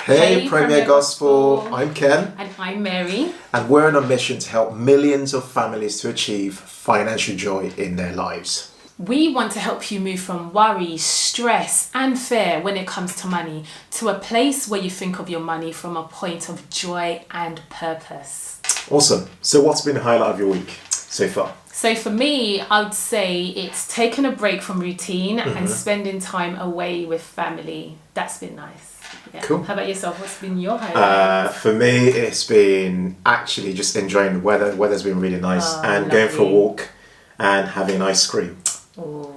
Hey Premier Gospel, I'm Ken. And I'm Mary. And we're on a mission to help millions of families to achieve financial joy in their lives. We want to help you move from worry, stress and fear when it comes to money to a place where you think of your money from a point of joy and purpose. Awesome. So what's been the highlight of your week so far? So for me, I would say it's taking a break from routine and spending time away with family. That's been nice. Yeah. Cool. How about yourself? What's been your highlight? For me, it's been actually just enjoying the weather. The weather's been really nice and going for a walk and having ice cream. Oh,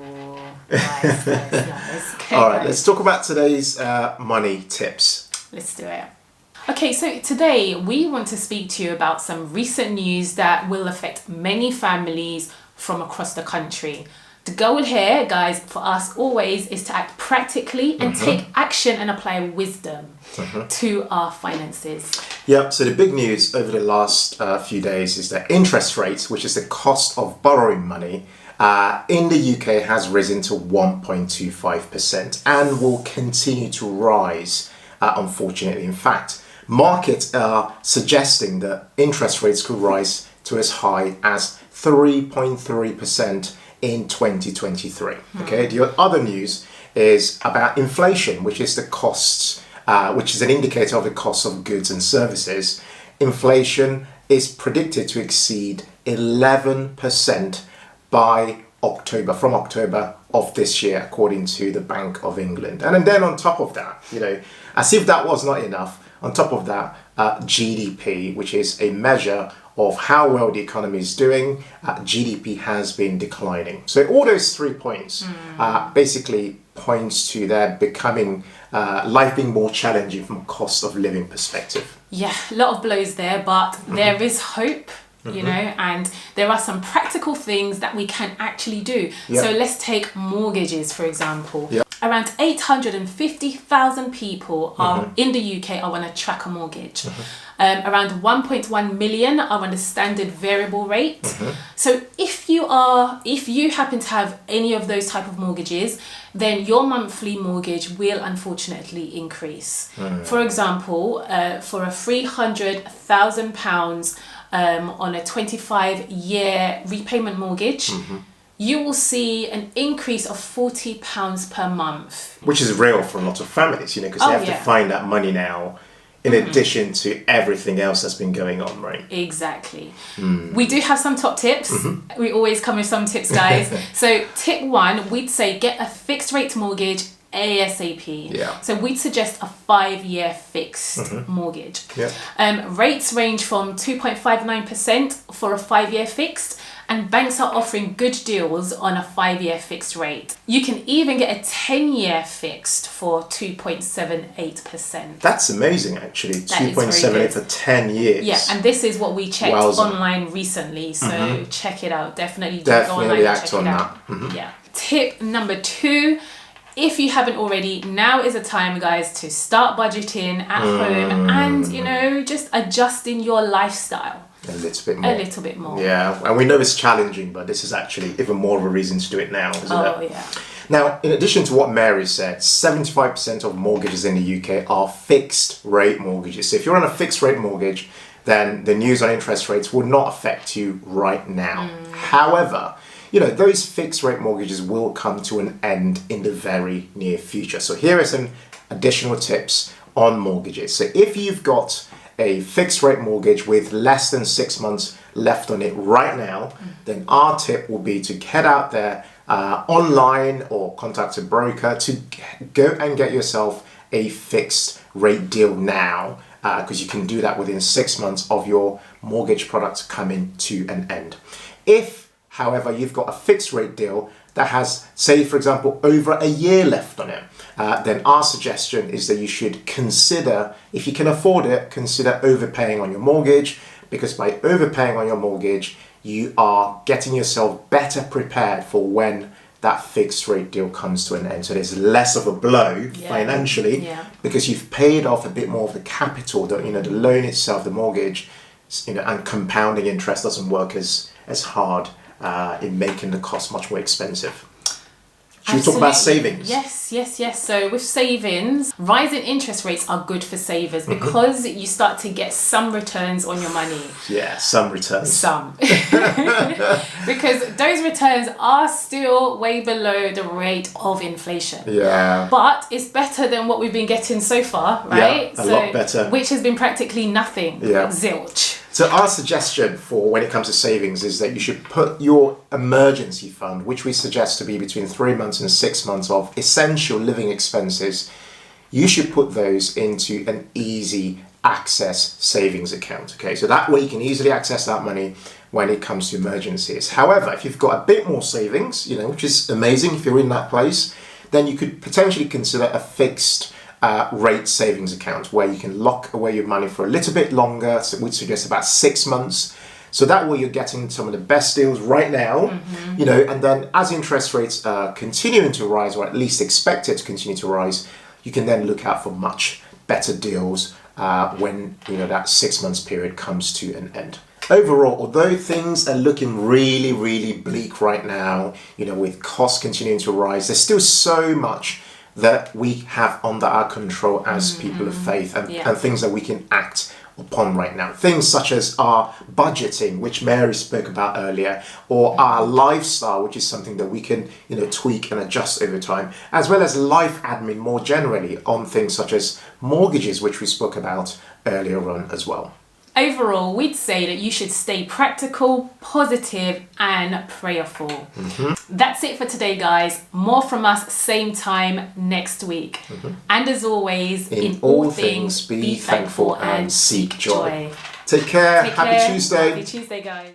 nice. Okay, All right, let's talk about today's money tips. Let's do it. Okay, so today we want to speak to you about some recent news that will affect many families from across the country. The goal here, guys, for us always is to act practically and take action and apply wisdom to our finances. Yeah, so the big news over the last few days is that interest rates, which is the cost of borrowing money, in the UK has risen to 1.25% and will continue to rise, unfortunately. In fact, markets are suggesting that interest rates could rise to as high as 3.3% in 2023. Okay, the other news is about inflation, which is the costs, which is an indicator of the cost of goods and services. Inflation is predicted to exceed 11% by from October of this year, according to the Bank of England. And then on top of that, as if that was not enough, on top of that, GDP, which is a measure of how well the economy is doing, GDP has been declining. So all those 3 points basically points to their becoming, life being more challenging from a cost of living perspective. Yeah, a lot of blows there, but there is hope. And there are some practical things that we can actually do. So let's take mortgages, for example. Around 850,000 people are in the UK are on a tracker mortgage. Around 1.1 million are on a standard variable rate. So if you happen to have any of those type of mortgages, then your monthly mortgage will unfortunately increase. For example, for a £300,000 on a 25-year repayment mortgage, you will see an increase of £40 per month. Which is real for a lot of families, because they have to find that money now in addition to everything else that's been going on, right? Exactly. We do have some top tips. We always come with some tips, guys. So tip 1, we'd say get a fixed rate mortgage ASAP. So we'd suggest a 5-year fixed mortgage. Rates range from 2.59% for a 5-year fixed, and banks are offering good deals on a 5-year fixed rate. You can even get a 10-year fixed for 2.78%. That's amazing, actually. 2.78 for 10 years. Yeah, and this is what we checked online recently. So check it out. Definitely go online and check it out. Yeah. Tip number 2. If you haven't already, now is the time, guys, to start budgeting at home and, just adjusting your lifestyle. A little bit more. Yeah, and we know it's challenging, but this is actually even more of a reason to do it now, isn't it? Yeah. Now, in addition to what Mary said, 75% of mortgages in the UK are fixed rate mortgages. So if you're on a fixed rate mortgage, then the news on interest rates will not affect you right now. However, those fixed rate mortgages will come to an end in the very near future. So here are some additional tips on mortgages. So if you've got a fixed rate mortgage with less than 6 months left on it right now, then our tip will be to head out there online or contact a broker to go and get yourself a fixed rate deal now, because you can do that within 6 months of your mortgage product coming to an end. If, however, you've got a fixed rate deal that has, say, for example, over a year left on it, then our suggestion is that you should consider, if you can afford it, consider overpaying on your mortgage, because by overpaying on your mortgage, you are getting yourself better prepared for when that fixed rate deal comes to an end. So there's less of a blow financially because you've paid off a bit more of the capital, the loan itself, the mortgage, and compounding interest doesn't work as hard in making the cost much more expensive. Should we talk about savings? Yes. So with savings, rising interest rates are good for savers because you start to get some returns on your money. Yeah, some returns. Some. Because those returns are still way below the rate of inflation. Yeah. But it's better than what we've been getting so far, right? Yeah, a lot better. Which has been practically nothing. Yeah. Zilch. So our suggestion for when it comes to savings is that you should put your emergency fund, which we suggest to be between 3 months and 6 months of essential living expenses, you should put those into an easy access savings account. Okay, so that way you can easily access that money when it comes to emergencies. However, if you've got a bit more savings, which is amazing if you're in that place, then you could potentially consider a fixed rate savings account where you can lock away your money for a little bit longer. So we'd suggest about 6 months. So that way you're getting some of the best deals right now, and then as interest rates are continuing to rise, or at least expected to continue to rise, you can then look out for much better deals when that 6 months period comes to an end. Overall, although things are looking really, really bleak right now, with costs continuing to rise, there's still so much that we have under our control as people of faith and things that we can act upon right now. Things such as our budgeting, which Mary spoke about earlier, or our lifestyle, which is something that we can, tweak and adjust over time, as well as life admin more generally on things such as mortgages, which we spoke about earlier on as well. Overall, we'd say that you should stay practical, positive, and prayerful. That's it for today, guys. More from us same time next week. And as always, in all things, be thankful and seek joy. Take care. Happy Tuesday. Happy Tuesday, guys.